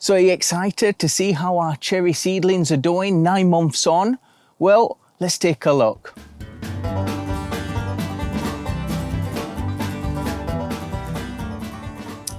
So are you excited to see how our cherry seedlings are doing 9 months on? Well, let's take a look.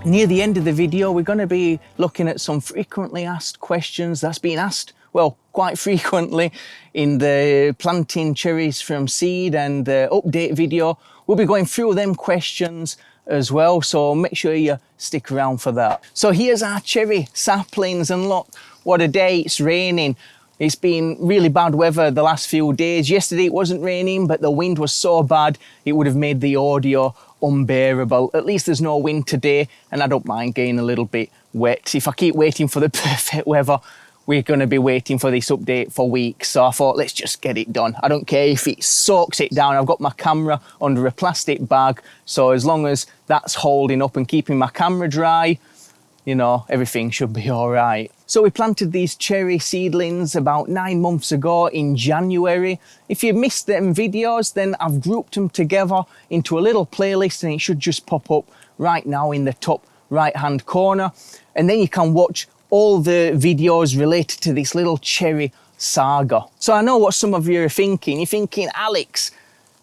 Near the end of the video, we're going to be looking at some frequently asked questions that's been asked, well, quite frequently in the planting cherries from seed and the update video. We'll be going through them questions as well, so make sure you stick around for that. So here's our cherry saplings, and look, what a day. It's raining. It's been really bad weather the last few days. Yesterday it wasn't raining, but the wind was so bad it would have made the audio unbearable. At least there's no wind today, and I don't mind getting a little bit wet. If I keep waiting for the perfect weather, we're going to be waiting for this update for weeks. So I thought, let's just get it done. I don't care if it soaks it down. I've got my camera under a plastic bag, so as long as that's holding up and keeping my camera dry, you know, everything should be all right. So we planted these cherry seedlings about 9 months ago in January. If you missed them videos, then I've grouped them together into a little playlist, and it should just pop up right now in the top right hand corner. And then you can watch all the videos related to this little cherry saga. So I know what some of you are thinking. You're thinking, Alex,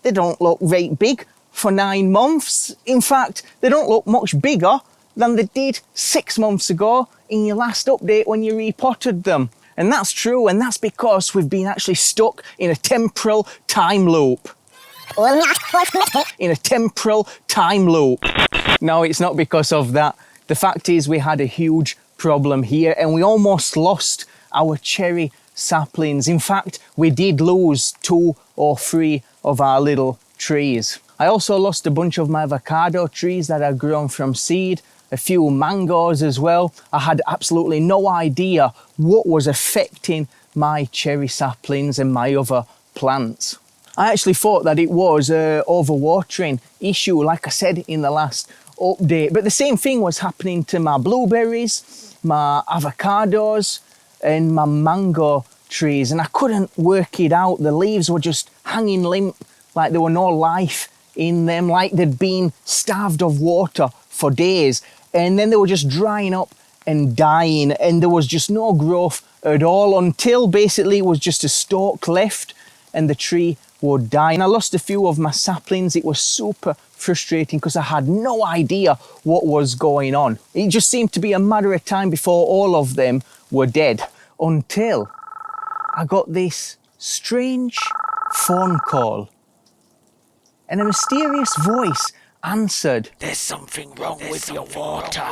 they don't look very big for 9 months. In fact, they don't look much bigger than they did 6 months ago in your last update when you repotted them. And that's true, and that's because we've been actually stuck in a temporal time loop. In a temporal time loop. No, it's not because of that. The fact is we had a huge problem here, and we almost lost our cherry saplings. In fact, we did lose 2 or 3 of our little trees. I also lost a bunch of my avocado trees that had grown from seed, a few mangoes as well. I had absolutely no idea what was affecting my cherry saplings and my other plants. I actually thought that it was an overwatering issue, like I said in the last update, but the same thing was happening to my blueberries, my avocados and my mango trees, and I couldn't work it out. The leaves were just hanging limp, like there were no life in them, like they'd been starved of water for days, and then they were just drying up and dying, and there was just no growth at all until basically it was just a stalk left and the tree would die. And I lost a few of my saplings. It was super frustrating because I had no idea what was going on. It just seemed to be a matter of time before all of them were dead, until I got this strange phone call, and a mysterious voice answered. There's something wrong with your water.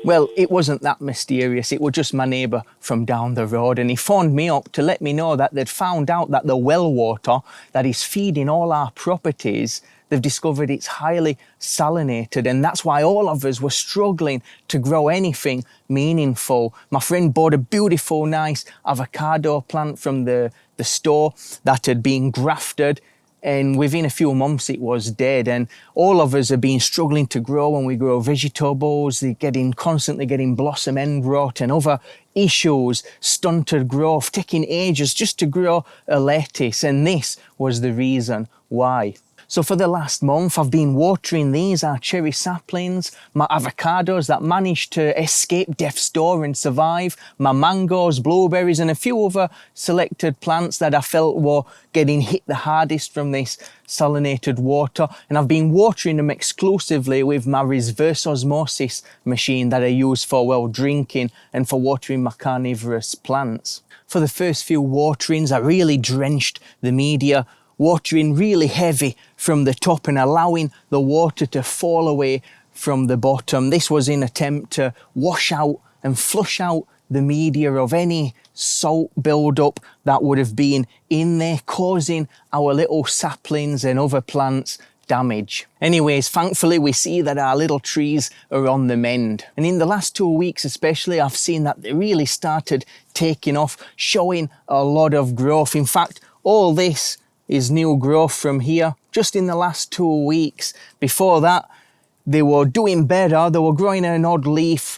Well, it wasn't that mysterious. It was just my neighbour from down the road, and he phoned me up to let me know that they'd found out that the well water that is feeding all our properties, they've discovered it's highly salinated, and that's why all of us were struggling to grow anything meaningful. My friend bought a beautiful, nice avocado plant from the store that had been grafted, and within a few months it was dead. And all of us have been struggling to grow. When we grow vegetables, they're constantly getting blossom end rot and other issues, stunted growth, taking ages just to grow a lettuce, and this was the reason why. So for the last month, I've been watering these, our cherry saplings, my avocados that managed to escape death's door and survive, my mangoes, blueberries, and a few other selected plants that I felt were getting hit the hardest from this salinated water. And I've been watering them exclusively with my reverse osmosis machine that I use for, well, drinking and for watering my carnivorous plants. For the first few waterings, I really drenched the media, watering really heavy from the top and allowing the water to fall away from the bottom. This was in an attempt to wash out and flush out the media of any salt build-up that would have been in there, causing our little saplings and other plants damage. Anyways, thankfully we see that our little trees are on the mend. And in the last 2 weeks especially, I've seen that they really started taking off, showing a lot of growth. In fact, all this is new growth from here just in the last 2 weeks. Before that, they were doing better. They were growing an odd leaf,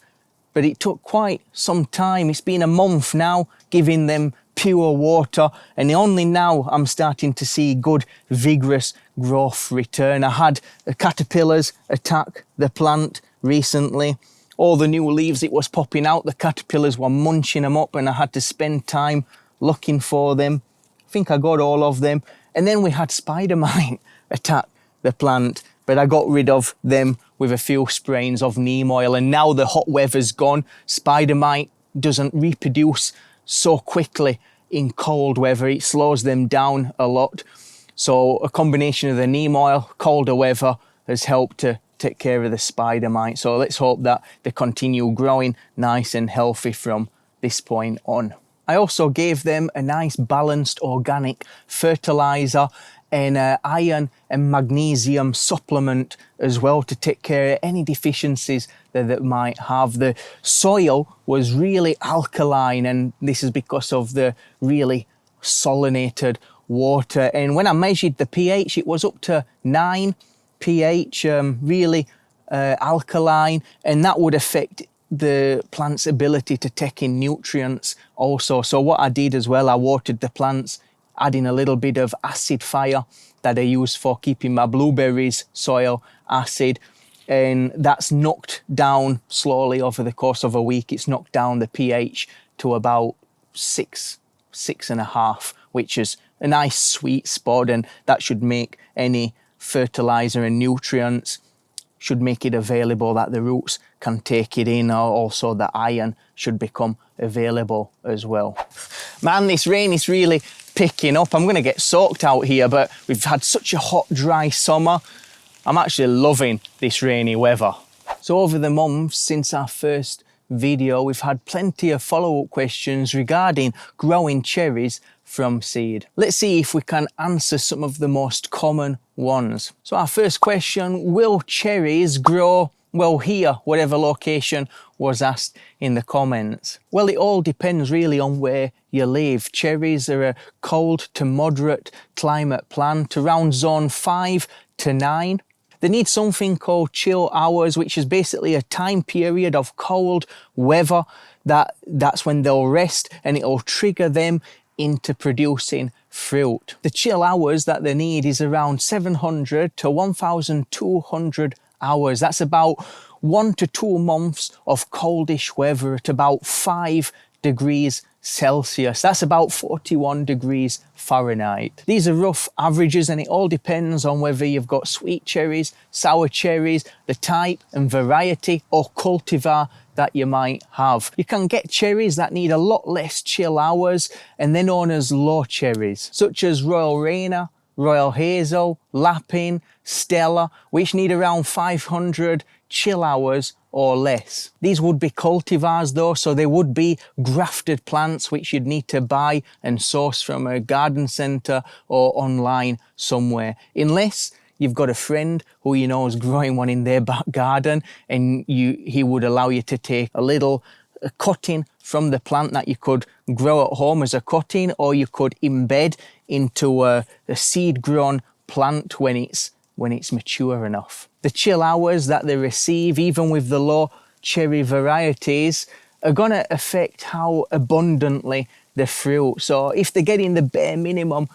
but it took quite some time. It's been a month now giving them pure water, and only now I'm starting to see good, vigorous growth return. I had caterpillars attack the plant recently, all the new leaves it was popping out, the caterpillars were munching them up and I had to spend time looking for them. I think I got all of them. And then we had spider mite attack the plant, but I got rid of them with a few sprayings of neem oil. And now the hot weather's gone, spider mite doesn't reproduce so quickly in cold weather. It slows them down a lot. So a combination of the neem oil, colder weather has helped to take care of the spider mite. So let's hope that they continue growing nice and healthy from this point on. I also gave them a nice balanced organic fertilizer and iron and magnesium supplement as well to take care of any deficiencies that they might have. The soil was really alkaline, and this is because of the really salinated water. And when I measured the pH, it was up to 9 pH, really alkaline, and that would affect the plant's ability to take in nutrients also. So what I did as well, I watered the plants, adding a little bit of Acidifier that I use for keeping my blueberries soil acid, and that's knocked down slowly over the course of a week. It's knocked down the pH to about 6.5, which is a nice sweet spot, and that should make any fertilizer and nutrients, should make it available that the roots can take it in. Also the iron should become available as well. Man, this rain is really picking up. I'm going to get soaked out here, but we've had such a hot, dry summer. I'm actually loving this rainy weather. So over the months since our first video, we've had plenty of follow-up questions regarding growing cherries from seed. Let's see if we can answer some of the most common ones. So our first question, will cherries grow well here, whatever location was asked in the comments? Well, it all depends really on where you live. Cherries are a cold to moderate climate plant, around zone 5 to 9. They need something called chill hours, which is basically a time period of cold weather that's when they'll rest, and it'll trigger them into producing fruit. The chill hours that they need is around 700 to 1,200 hours. That's about 1 to 2 months of coldish weather at about 5 degrees Celsius. That's about 41 degrees Fahrenheit. These are rough averages, and it all depends on whether you've got sweet cherries, sour cherries, the type and variety or cultivar that you might have. You can get cherries that need a lot less chill hours, and they're known as low cherries, such as Royal Reina, Royal Hazel, Lapin, Stella, which need around 500 chill hours or less. These would be cultivars though, so they would be grafted plants which you'd need to buy and source from a garden centre or online somewhere, unless you've got a friend who you know is growing one in their back garden, and he would allow you to take a cutting from the plant that you could grow at home as a cutting, or you could embed into a seed grown plant when it's mature enough. The chill hours that they receive, even with the low cherry varieties, are going to affect how abundantly they fruit. So if they're getting the bare minimum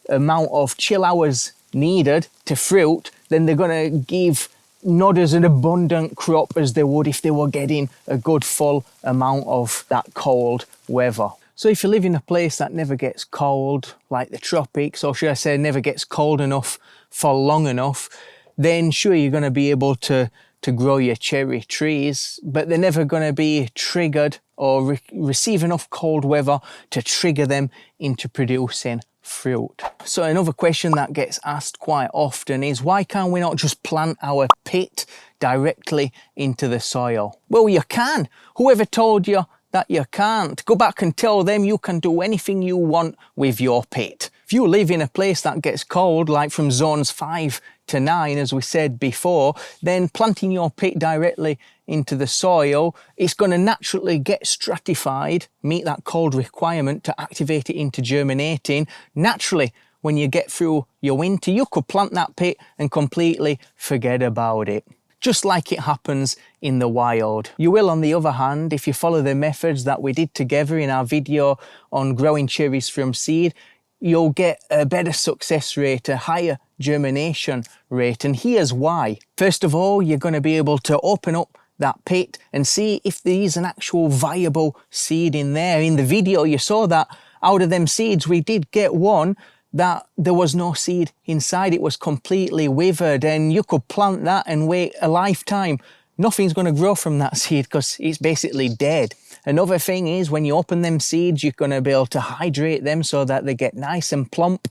amount of chill hours needed to fruit, then they're going to give not as an abundant crop as they would if they were getting a good full amount of that cold weather. So if you live in a place that never gets cold, like the tropics, or should I say never gets cold enough for long enough, then sure, you're going to be able to grow your cherry trees, but they're never going to be triggered or receive enough cold weather to trigger them into producing fruit. So another question that gets asked quite often is, why can't we not just plant our pit directly into the soil? Well, you can. Whoever told you that you can't? Go back and tell them you can do anything you want with your pit. If you live in a place that gets cold, like from zones 5 to 9, as we said before, then planting your pit directly into the soil, it's going to naturally get stratified, meet that cold requirement to activate it into germinating. Naturally, when you get through your winter, you could plant that pit and completely forget about it, just like it happens in the wild. You will, on the other hand, if you follow the methods that we did together in our video on growing cherries from seed, you'll get a better success rate, a higher germination rate, and here's why. First of all, you're going to be able to open up that pit and see if there is an actual viable seed in there. In the video you saw that out of them seeds we did get one that there was no seed inside. It was completely withered, and you could plant that and wait a lifetime. Nothing's going to grow from that seed because it's basically dead. Another thing is when you open them seeds, you're going to be able to hydrate them so that they get nice and plump.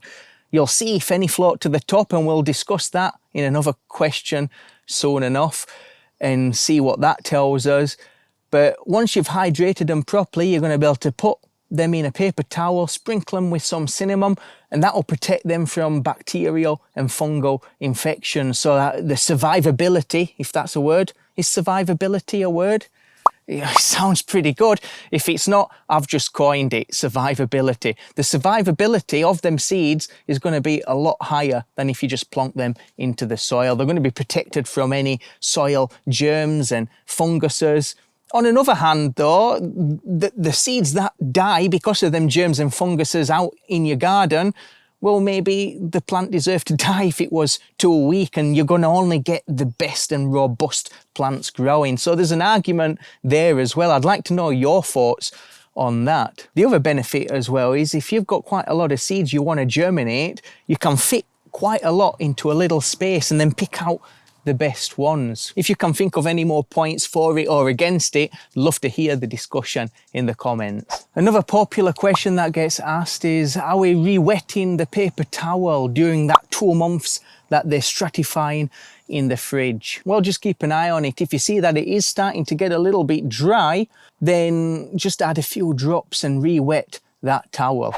You'll see if any float to the top, and we'll discuss that in another question soon enough and see what that tells us. But once you've hydrated them properly, you're going to be able to put them in a paper towel, sprinkle them with some cinnamon, and that will protect them from bacterial and fungal infections, so that the survivability, if that's a word, is survivability a word? Yeah, it sounds pretty good. If it's not, I've just coined it, survivability. The survivability of them seeds is going to be a lot higher than if you just plonk them into the soil. They're going to be protected from any soil germs and funguses. On another hand though, the seeds that die because of them germs and funguses out in your garden, well, maybe the plant deserved to die if it was too weak, and you're going to only get the best and robust plants growing. So there's an argument there as well. I'd like to know your thoughts on that. The other benefit as well is if you've got quite a lot of seeds you want to germinate, you can fit quite a lot into a little space and then pick out the best ones. If you can think of any more points for it or against it, love to hear the discussion in the comments. Another popular question that gets asked is, are we rewetting the paper towel during that 2 months that they're stratifying in the fridge? Well, just keep an eye on it. If you see that it is starting to get a little bit dry, then just add a few drops and re-wet that towel.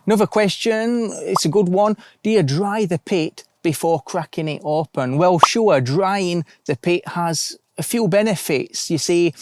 Another question, it's a good one. Do you dry the pit before cracking it open? Well, sure, drying the pit has a few benefits. You see,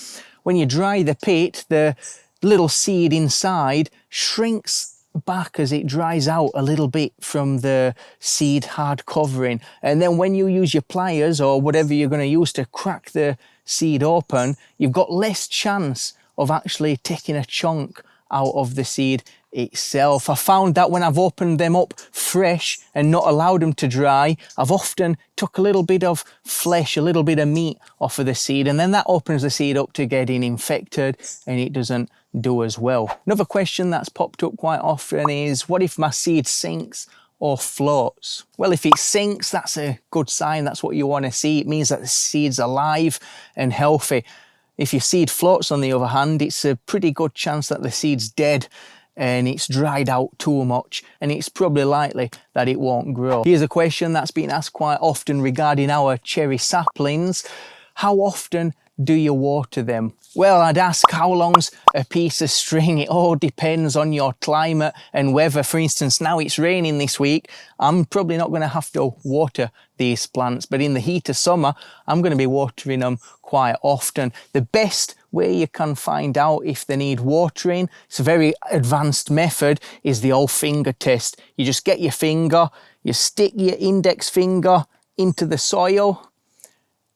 when you dry the pit, the little seed inside shrinks back as it dries out a little bit from the seed hard covering. And then when you use your pliers or whatever you're going to use to crack the seed open, you've got less chance of actually taking a chunk out of the seed itself. I found that when I've opened them up fresh and not allowed them to dry, I've often took a little bit of flesh, a little bit of meat off of the seed, and then that opens the seed up to getting infected, and it doesn't do as well. Another question that's popped up quite often is, what if my seed sinks or floats? Well, if it sinks, that's a good sign. That's what you want to see. It means that the seed's alive and healthy. If your seed floats, on the other hand, it's a pretty good chance that the seed's dead and it's dried out too much, and it's probably likely that it won't grow. Here's a question that's been asked quite often regarding our cherry saplings. How often do you water them? Well, I'd ask, how long's a piece of string? It all depends on your climate and weather. For instance, now it's raining this week. I'm probably not going to have to water these plants, but in the heat of summer, I'm going to be watering them quite often. The best way you can find out if they need watering, it's a very advanced method, is the old finger test. You just get your finger, you stick your index finger into the soil,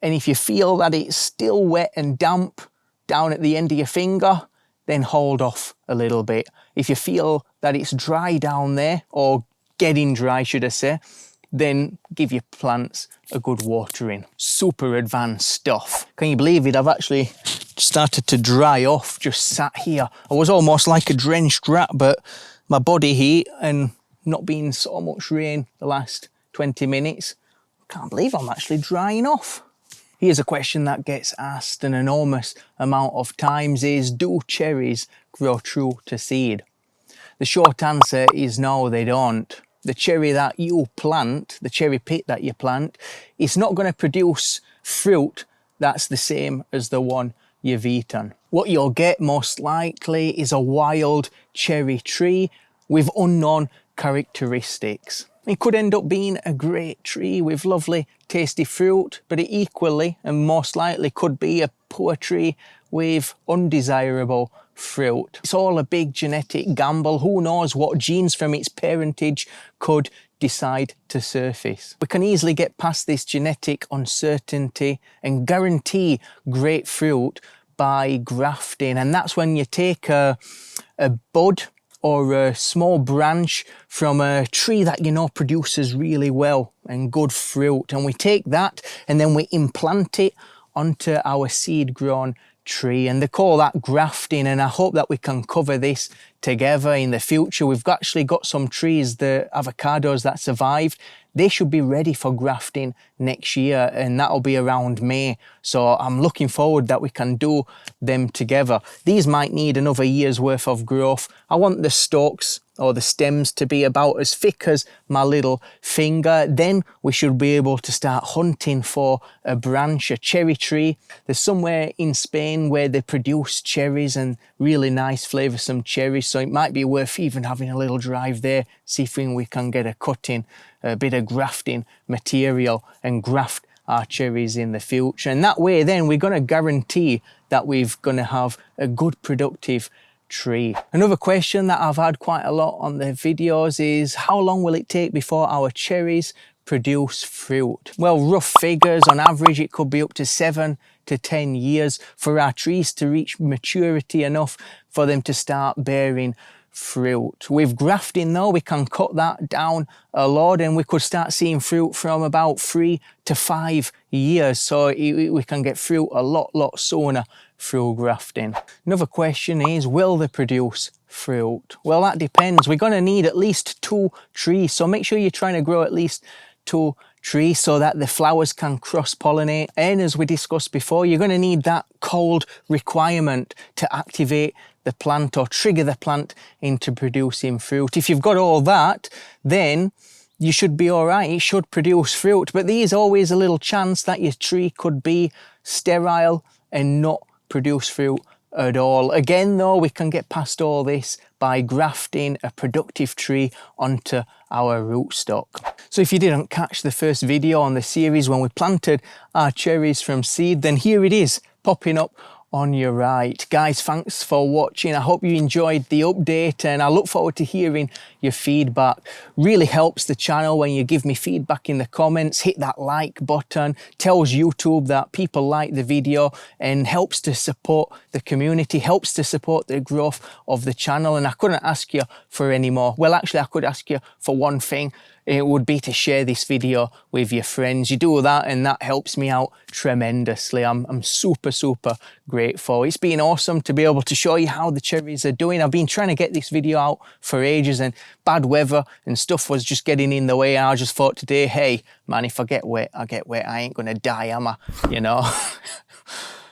and if you feel that it's still wet and damp down at the end of your finger, then hold off a little bit. If you feel that it's dry down there, or getting dry should I say, then give your plants a good watering. Super advanced stuff. Can you believe it? I've actually started to dry off, just sat here. I was almost like a drenched rat, but my body heat and not being so much rain the last 20 minutes, can't believe I'm actually drying off. Here's a question that gets asked an enormous amount of times is, do cherries grow true to seed? The short answer is no, they don't. The cherry that you plant, the cherry pit that you plant, it's not going to produce fruit that's the same as the one you've eaten. What you'll get most likely is a wild cherry tree with unknown characteristics. It could end up being a great tree with lovely tasty fruit, but it equally and most likely could be a poor tree with undesirable fruit. It's all a big genetic gamble. Who knows what genes from its parentage could decide to surface. We can easily get past this genetic uncertainty and guarantee great fruit by grafting, and that's when you take a bud or a small branch from a tree that you know produces really well and good fruit, and we take that and then we implant it onto our seed grown tree, and they call that grafting, and I hope that we can cover this together in the future. We've actually got some trees, the avocados that survived, they should be ready for grafting next year, and that'll be around May. So I'm looking forward that we can do them together. These might need another year's worth of growth. I want the stalks or the stems to be about as thick as my little finger. Then we should be able to start hunting for a branch, a cherry tree. There's somewhere in Spain where they produce cherries, and really nice flavoursome cherries, so it might be worth even having a little drive there, see if we can get a cutting, a bit of grafting material and graft our cherries in the future. And that way then we're going to guarantee that we're going to have a good productive tree. Another question that I've had quite a lot on the videos is, how long will it take before our cherries produce fruit? Well, rough figures, on average it could be up to 7 to 10 years for our trees to reach maturity enough for them to start bearing fruit. With grafting though, we can cut that down a lot, and we could start seeing fruit from about 3 to 5 years, so we can get fruit a lot sooner through grafting. Another question is, will they produce fruit? Well, that depends. We're going to need at least 2 trees, so make sure you're trying to grow at least 2 trees so that the flowers can cross-pollinate. And as we discussed before, you're going to need that cold requirement to activate the plant or trigger the plant into producing fruit. If you've got all that, then you should be all right. It should produce fruit, but there's always a little chance that your tree could be sterile and not produce fruit at all. Again though, we can get past all this by grafting a productive tree onto our rootstock. So if you didn't catch the first video on the series when we planted our cherries from seed, then here it is popping up on your right. Guys, thanks for watching. I hope you enjoyed the update, and I look forward to hearing your feedback. Really helps the channel when you give me feedback in the comments. Hit that like button, tells YouTube that people like the video, and helps to support the community, helps to support the growth of the channel. And I couldn't ask you for any more. Well, actually I could ask you for one thing. It would be to share this video with your friends. You do that and that helps me out tremendously. I'm super grateful. It's been awesome to be able to show you how the cherries are doing. I've been trying to get this video out for ages, and bad weather and stuff was just getting in the way. And I just thought today, hey man, if I get wet, I get wet. I ain't gonna die, am I? You know?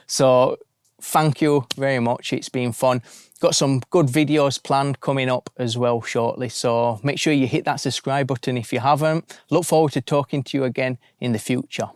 So thank you very much. It's been fun. Got some good videos planned coming up as well shortly, so make sure you hit that subscribe button if you haven't. Look forward to talking to you again in the future.